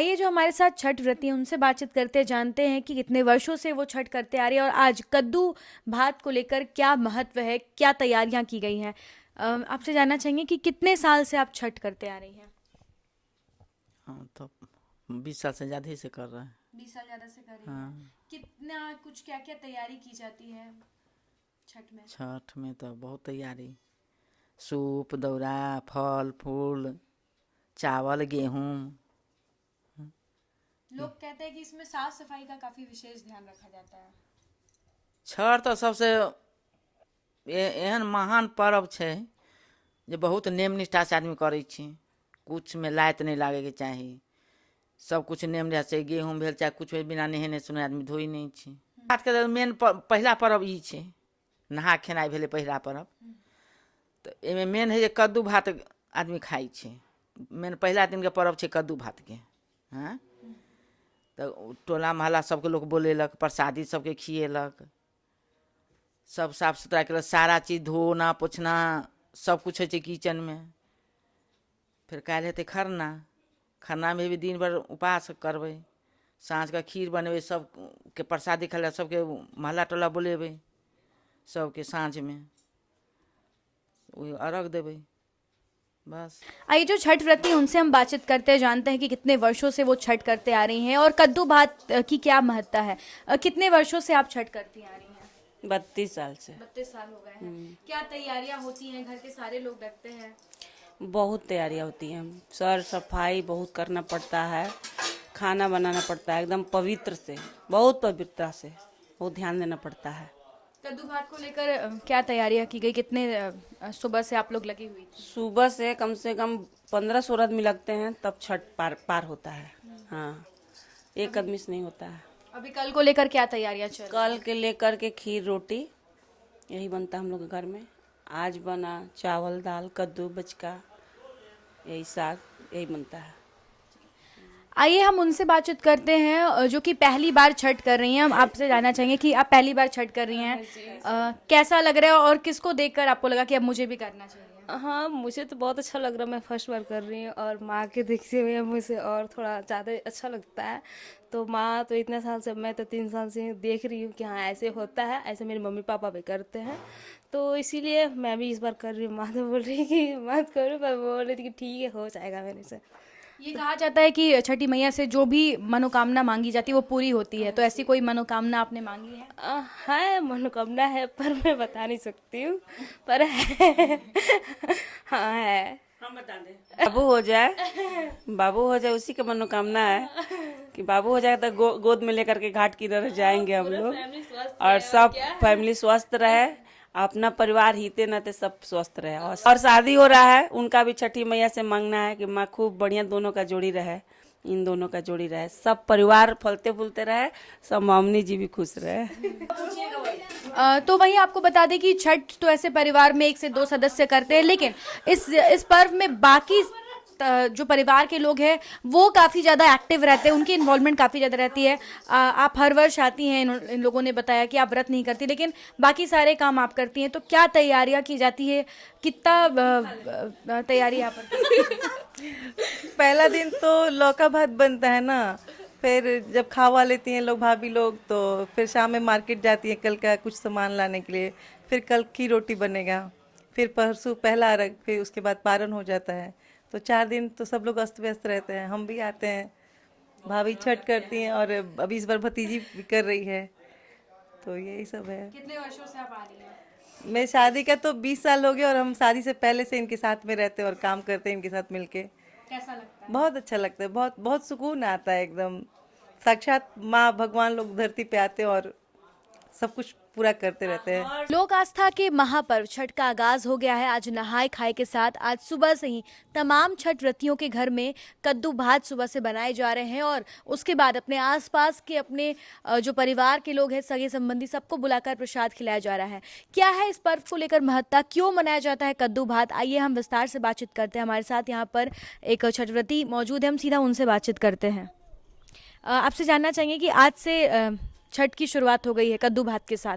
ये जो हमारे साथ छठ व्रती हैं उनसे बातचीत करते जानते हैं कि कितने वर्षों से वो छठ करते आ रही है और आज कद्दू भात को लेकर क्या महत्व है, क्या तैयारियां की गई हैं। आपसे जानना चाहेंगे कि कितने साल से आप छठ करते आ रही हैं। हाँ तो 20 साल से ज़्यादा ही से कर रहे हैं। 20 साल ज़्यादा से कर रही हैं। हाँ। कितना कुछ क्या क्या तैयारी की जाती है छठ में? छठ में तो बहुत तैयारी, सूप दौरा, फल फूल, चावल गेहूँ। लोग कहते हैं कि इसमें साफ सफाई का काफी विशेष ध्यान रखा जाता है। छठ तो सबसे एहन महान पर्व छै जे बहुत नेम निष्ठा से आदमी करे छी। कुछ में लाइत नहीं लागे के चाही, सब कुछ नेम निष्ठा से। गेहूँ भेल चाहे कुछ भेल, बिना नहेने सुने आदमी धोई नहीं छी। छठ के मेन पहला पर्व ई छै, नहा खेनाइ भेले पहिला पर्व। तो एमे मेन है जे कद्दू भात आदमी खाई छै। मेन पहला दिन के पर्व छै कद्दू भात के। हाँ, तो टोला महला सबके लोग बोलेलक, प्रसादी सबके खिएलक, सब साफ सुथरा केलक, सारा चीज धोना पोछना सब कुछ है किचन में। फिर काल्हि हेतै खरना, खरना में भी दिन भर उपास करबै। साँझ का खीर बनेबै, सबके प्रसादी खाए, सबके महला टोला बोलेबै, सबके साँझ में वही अर्घ देबै बस। आइए जो छठ व्रती हैं उनसे हम बातचीत करते हैं, जानते हैं कि कितने वर्षों से वो छठ करते आ रही हैं और कद्दू भात की क्या महत्ता है। कितने वर्षों से आप छठ करती आ रही हैं? 32 साल से। 32 साल हो गए हैं। क्या तैयारियां होती हैं? घर के सारे लोग डरते हैं? बहुत तैयारियां होती हैं, सर सफाई बहुत करना पड़ता है, खाना बनाना पड़ता है एकदम पवित्र से, बहुत पवित्रता से बहुत ध्यान देना पड़ता है। कद्दू भात को लेकर क्या तैयारियां की गई? कितने सुबह से आप लोग लगी हुई थी? सुबह से कम 15-16 आदमी लगते हैं, तब छठ पार होता है। हाँ, एक आदमी से नहीं होता है। अभी कल को लेकर क्या तैयारियां चल रही हैं? कल के लेकर के खीर रोटी यही बनता है हम लोग के घर में। आज बना चावल दाल कद्दू बचका, यही साग, यही बनता है। आइए हम उनसे बातचीत करते हैं जो कि पहली बार छठ कर रही हैं। हम आपसे जानना चाहेंगे कि आप पहली बार छठ कर रही हैं, कैसा लग रहा है और किसको देखकर आपको लगा कि अब मुझे भी करना चाहिए? हाँ, मुझे तो बहुत अच्छा लग रहा है। मैं फर्स्ट बार कर रही हूँ और माँ के देखते हुए मुझे और थोड़ा ज़्यादा अच्छा लगता है। तो माँ तो इतने साल से, मैं तो 3 साल से देख रही हूँ कि हाँ ऐसे होता है, ऐसे मेरे मम्मी पापा भी करते हैं, तो इसीलिए मैं भी इस बार कर रही हूँ। माँ तो बोल रही है कि मत करो, पर बोल रही थी कि ठीक है हो जाएगा मेरे से। ये कहा जाता है कि छठी मैया से जो भी मनोकामना मांगी जाती है वो पूरी होती है, तो ऐसी कोई मनोकामना आपने मांगी है? है, मनोकामना है पर मैं बता नहीं सकती हूँ, पर है। हाँ है। हम बता दें, बाबू हो जाए उसी का मनोकामना है कि बाबू हो जाए तो गोद में लेकर के घाट की तरह जाएंगे हम लोग, और सब फैमिली स्वस्थ रहे, अपना परिवार हिते नाते सब स्वस्थ रहे। और शादी हो रहा है, उनका भी छठी मैया से मांगना है कि माँ खूब बढ़िया दोनों का जोड़ी रहे, इन दोनों का जोड़ी रहे, सब परिवार फलते फूलते रहे, सब मामनी जी भी खुश रहे। तो वही आपको बता दें कि छठ तो ऐसे परिवार में 1 से 2 सदस्य करते हैं, लेकिन इस पर्व में बाकी जो परिवार के लोग हैं वो काफ़ी ज़्यादा एक्टिव रहते हैं, उनकी इन्वॉल्वमेंट काफ़ी ज़्यादा रहती है। आप हर वर्ष आती हैं, इन लोगों ने बताया कि आप व्रत नहीं करती लेकिन बाकी सारे काम आप करती हैं, तो क्या तैयारियां की जाती है? कितना तैयारी यहाँ पर? पहला दिन तो लौका भात बनता है ना, फिर जब खावा लेती हैं लोग भाभी लोग, तो फिर शाम में मार्केट जाती हैं कल का कुछ सामान लाने के लिए, फिर कल की रोटी बनेगा, फिर परसों पहला अर्घ, फिर उसके बाद पारण हो जाता है। तो 4 दिन तो सब लोग अस्त व्यस्त रहते हैं। हम भी आते हैं, भाभी छठ करती हैं और अभी इस बार भतीजी भी कर रही है, तो यही सब है। कितने वर्षों से आप आ रही हैं? मेरी शादी का तो 20 साल हो गए और हम शादी से पहले से इनके साथ में रहते हैं और काम करते हैं इनके साथ मिलके। कैसा लगता है? बहुत अच्छा लगता है, बहुत बहुत सुकून आता है एकदम। साक्षात माँ भगवान लोग धरती पे आते हैं और सब कुछ पूरा करते रहते हैं। लोक आस्था के महापर्व छठ का आगाज हो गया है। आज नहाय खाए के साथ आज सुबह से ही तमाम छठ व्रतियों के घर में कद्दू भात सुबह से बनाए जा रहे हैं और उसके बाद अपने आसपास के अपने जो परिवार के लोग हैं, सगे संबंधी, सबको बुलाकर प्रसाद खिलाया जा रहा है। क्या है इस पर्व को लेकर महत्ता, क्यों मनाया जाता है कद्दू भात? आइए हम विस्तार से बातचीत करते हैं। हमारे साथ यहाँ पर एक छठ व्रती मौजूद है, हम सीधा उनसे बातचीत करते हैं। आपसे जानना चाहेंगे कि आज से छठ की शुरुआत हो गई है कद्दू भात के साथ,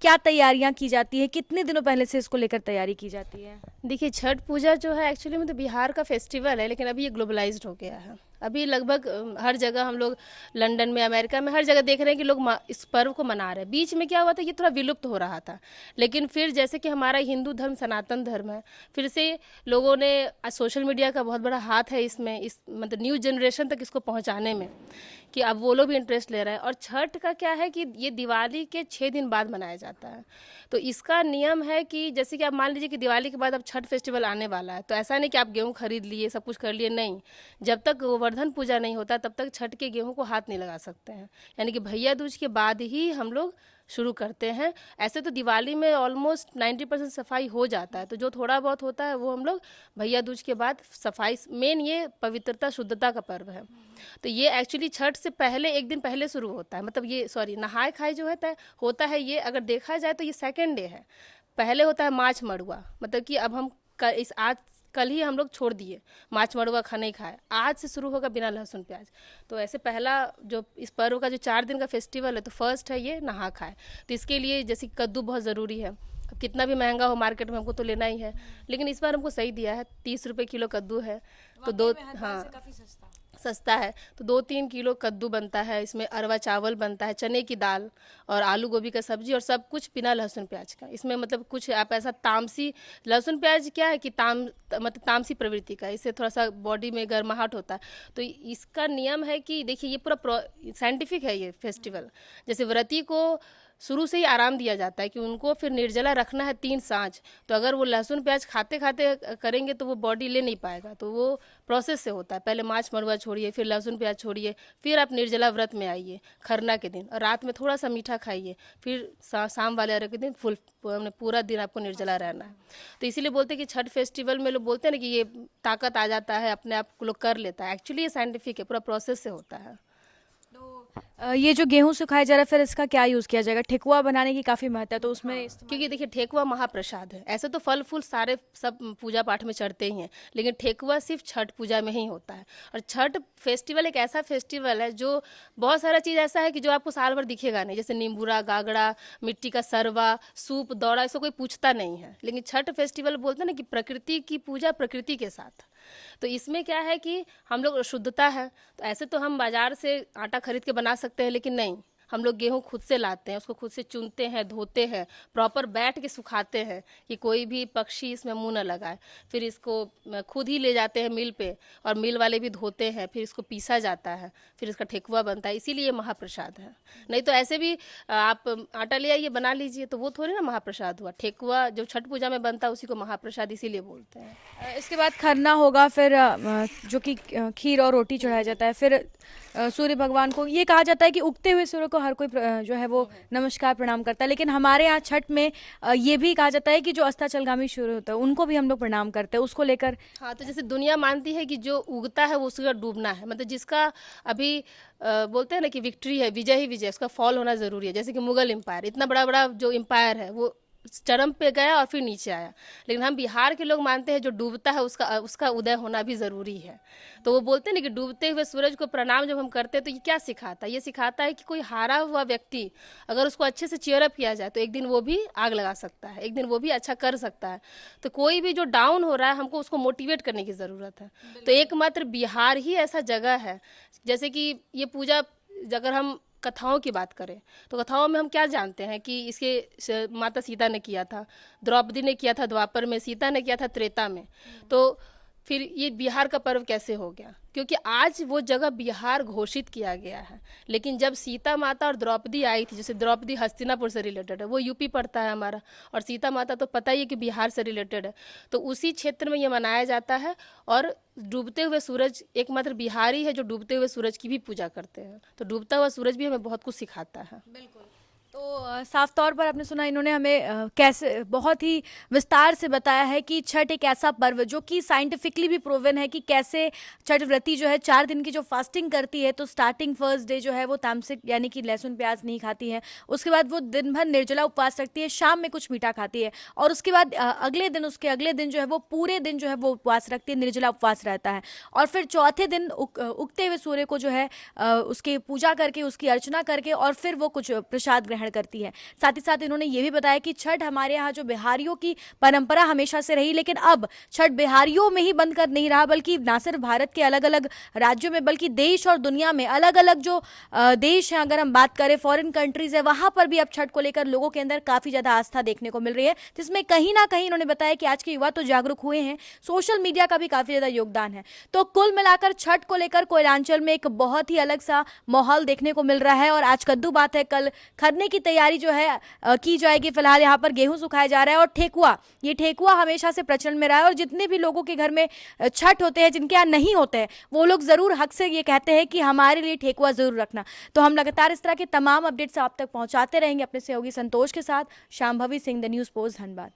क्या तैयारियां की जाती है? कितने दिनों पहले से इसको लेकर तैयारी की जाती है? देखिए, छठ पूजा जो है एक्चुअली में तो बिहार का फेस्टिवल है, लेकिन अभी ये ग्लोबलाइज्ड हो गया है। अभी लगभग हर जगह हम लोग लंदन में, अमेरिका में, हर जगह देख रहे हैं कि लोग इस पर्व को मना रहे हैं। बीच में क्या हुआ था, ये थोड़ा विलुप्त हो रहा था, लेकिन फिर जैसे कि हमारा हिंदू धर्म सनातन धर्म है, फिर से लोगों ने, सोशल मीडिया का बहुत बड़ा हाथ है इसमें, इस मतलब न्यू जनरेशन तक इसको पहुंचाने में, कि अब वो लोग भी इंटरेस्ट ले रहे हैं। और छठ का क्या है कि ये दिवाली के 6 दिन बाद मनाया जाता है। तो इसका नियम है कि जैसे कि आप मान लीजिए कि दिवाली के बाद अब छठ फेस्टिवल आने वाला है, तो ऐसा नहीं कि आप गेहूं खरीद लिए, सब कुछ कर लिए, नहीं। जब तक गोवर्धन पूजा नहीं होता तब तक छठ के गेहूं को हाथ नहीं लगा सकते हैं। यानी कि भैया दूज के बाद ही हम लोग शुरू करते हैं। ऐसे तो दिवाली में ऑलमोस्ट 90% सफाई हो जाता है, तो जो थोड़ा बहुत होता है वो हम लोग भैया दूज के बाद सफाई, मेन ये पवित्रता शुद्धता का पर्व है। तो ये एक्चुअली छठ से पहले, एक दिन पहले शुरू होता है, मतलब ये नहाय खाए जो होता है ये अगर देखा जाए तो ये सेकेंड डे है। पहले होता है माछ मड़ुआ, मतलब कि अब हम कल ही हम लोग छोड़ दिए माछ मड़ुआ नहीं खाए, आज से शुरू होगा बिना लहसुन प्याज। तो ऐसे पहला जो इस पर्व का जो 4 दिन का फेस्टिवल है, तो फर्स्ट है ये नहा खाए। तो इसके लिए जैसे कद्दू बहुत ज़रूरी है। अब कितना भी महंगा हो मार्केट में, हमको तो लेना ही है, लेकिन इस बार हमको सही दिया है, 30 रुपये किलो कद्दू है। तो सस्ता है, तो 2-3 किलो कद्दू बनता है। इसमें अरवा चावल बनता है, चने की दाल और आलू गोभी का सब्जी, और सब कुछ बिना लहसुन प्याज का। इसमें मतलब कुछ आप ऐसा तामसी, लहसुन प्याज क्या है कि मतलब तामसी प्रवृत्ति का, इससे थोड़ा सा बॉडी में गर्माहट होता है। तो इसका नियम है कि देखिए ये पूरा साइंटिफिक है ये फेस्टिवल। जैसे व्रती को शुरू से ही आराम दिया जाता है कि उनको फिर निर्जला रखना है 3 सांझ। तो अगर वो लहसुन प्याज खाते खाते करेंगे तो वो बॉडी ले नहीं पाएगा, तो वो प्रोसेस से होता है। पहले माछ मड़ुआ छोड़िए, फिर लहसुन प्याज छोड़िए, फिर आप निर्जला व्रत में आइए खरना के दिन, और रात में थोड़ा सा मीठा खाइए, फिर शाम वाले अर्घ के दिन पूरा दिन आपको निर्जला रहना है। तो इसीलिए बोलते हैं कि छठ फेस्टिवल में लोग बोलते हैं ना कि ये ताकत आ जाता है, अपने आप को लोग कर लेता है। एक्चुअली ये साइंटिफिक है, पूरा प्रोसेस से होता है। ये जो गेहूं सुखाया जा रहा है, फिर इसका क्या यूज़ किया जाएगा? ठेकुआ बनाने की काफ़ी महत्व है, तो उसमें क्योंकि देखिए ठेकुआ महाप्रसाद है। ऐसे तो फल फूल सारे सब पूजा पाठ में चढ़ते ही हैं, लेकिन ठेकुआ सिर्फ छठ पूजा में ही होता है। और छठ फेस्टिवल एक ऐसा फेस्टिवल है जो बहुत सारा चीज़ ऐसा है कि जो आपको साल भर दिखेगा नहीं, जैसे नींबूरा, गागड़ा, मिट्टी का सरवा, सूप, दौड़ा, इसको कोई पूछता नहीं है। लेकिन छठ फेस्टिवल बोलते हैं ना कि प्रकृति की पूजा प्रकृति के साथ। तो इसमें क्या है कि हम लोग शुद्धता है। तो ऐसे तो हम बाजार से आटा खरीद के बना सकते हैं, लेकिन नहीं, हम लोग गेहूं खुद से लाते हैं, उसको खुद से चुनते हैं, धोते हैं, प्रॉपर बैठ के सुखाते हैं कि कोई भी पक्षी इसमें मुंह न लगाए। फिर इसको खुद ही ले जाते हैं मिल पे, और मिल वाले भी धोते हैं, फिर इसको पीसा जाता है, फिर इसका ठेकुआ बनता है। इसीलिए महाप्रसाद है। नहीं तो ऐसे भी आप आटा ले आइए बना लीजिए, तो वो थोड़ी ना महाप्रसाद हुआ। ठेकुआ जो छठ पूजा में बनता है उसी को महाप्रसाद इसीलिए बोलते हैं। इसके बाद खरना होगा, फिर जो कि खीर और रोटी चढ़ाया जाता है। फिर सूर्य भगवान को ये कहा जाता है कि उगते हुए सूर्य को हर कोई जो है वो नमस्कार प्रणाम करता है, लेकिन हमारे यहाँ छठ में ये भी कहा जाता है कि जो अस्ताचलगामी सूर्य होता है उनको भी हम लोग प्रणाम करते हैं, उसको लेकर। हाँ, तो जैसे दुनिया मानती है कि जो उगता है वो उसका डूबना है, मतलब जिसका अभी बोलते हैं ना कि विक्ट्री है, विजय ही विजय, उसका फॉल होना जरूरी है। जैसे कि मुगल एम्पायर, इतना बड़ा बड़ा जो एम्पायर है वो चरम पे गया और फिर नीचे आया, लेकिन हम बिहार के लोग मानते हैं जो डूबता है उसका उदय होना भी ज़रूरी है। तो वो बोलते हैं ना कि डूबते हुए सूरज को प्रणाम जब हम करते हैं तो ये क्या सिखाता है? ये सिखाता है कि कोई हारा हुआ व्यक्ति अगर उसको अच्छे से चीयर अप किया जाए तो एक दिन वो भी आग लगा सकता है, एक दिन वो भी अच्छा कर सकता है। तो कोई भी जो डाउन हो रहा है हमको उसको मोटिवेट करने की ज़रूरत है। तो एकमात्र बिहार ही ऐसा जगह है, जैसे कि ये पूजा अगर हम कथाओं की बात करें तो कथाओं में हम क्या जानते हैं कि इसके माता सीता ने किया था, द्रौपदी ने किया था द्वापर में, सीता ने किया था त्रेता में। तो फिर ये बिहार का पर्व कैसे हो गया? क्योंकि आज वो जगह बिहार घोषित किया गया है, लेकिन जब सीता माता और द्रौपदी आई थी, जैसे द्रौपदी हस्तिनापुर से रिलेटेड है, वो यूपी पड़ता है हमारा, और सीता माता तो पता ही है कि बिहार से रिलेटेड है, तो उसी क्षेत्र में ये मनाया जाता है। और डूबते हुए सूरज, एकमात्र बिहारी है जो डूबते हुए सूरज की भी पूजा करते हैं। तो डूबता हुआ सूरज भी हमें बहुत कुछ सिखाता है। बिल्कुल। तो साफ तौर पर आपने सुना, इन्होंने हमें कैसे बहुत ही विस्तार से बताया है कि छठ एक ऐसा पर्व जो कि साइंटिफिकली भी प्रूवन है कि कैसे छठ व्रती जो है 4 दिन की जो फास्टिंग करती है, तो स्टार्टिंग फर्स्ट डे जो है वो तामसिक यानी कि लहसुन प्याज नहीं खाती है, उसके बाद वो दिन भर निर्जला उपवास रखती है, शाम में कुछ मीठा खाती है, और उसके बाद उसके अगले दिन जो है वो पूरे दिन जो है वो उपवास रखती है, निर्जला उपवास रहता है। और फिर चौथे दिन उगते हुए सूर्य को जो है उसकी पूजा करके, उसकी अर्चना करके, और फिर वो कुछ प्रसाद ग्रहण ग्रहण करती है। साथ ही साथ इन्होंने ये भी बताया कि छठ हमारे यहाँ जो बिहारियों की परंपरा हमेशा से रही, लेकिन अब छठ बिहारियों में ही बंद कर नहीं रहा, बल्कि ना सिर्फ भारत के अलग अलग राज्यों में बल्कि देश और दुनिया में अलग अलग जो देश हैं, अगर हम बात करें फॉरेन कंट्रीज है, वहां पर भी अब छठ को लेकर लोगों के अंदर काफी ज्यादा आस्था देखने को मिल रही है, जिसमें कहीं ना कहीं इन्होंने बताया कि आज के युवा तो जागरूक हुए हैं, सोशल मीडिया का भी काफी ज्यादा योगदान है। तो कुल मिलाकर छठ को लेकर कोयलांचल में एक बहुत ही अलग सा माहौल देखने को मिल रहा है। और आज कद्दू बात है, कल खरने की तैयारी जो है की जाएगी। फिलहाल यहाँ पर गेहूं सुखाया जा रहा है और ठेकुआ, ये ठेकुआ हमेशा से प्रचलन में रहा है और जितने भी लोगों के घर में छठ होते हैं, जिनके यहाँ नहीं होते हैं, वो लोग जरूर हक से ये कहते हैं कि हमारे लिए ठेकुआ जरूर रखना। तो हम लगातार इस तरह के तमाम अपडेट्स आप तक पहुंचाते रहेंगे अपने सहयोगी संतोष के साथ। Shambhavi Singh, the news post, Dhanbad.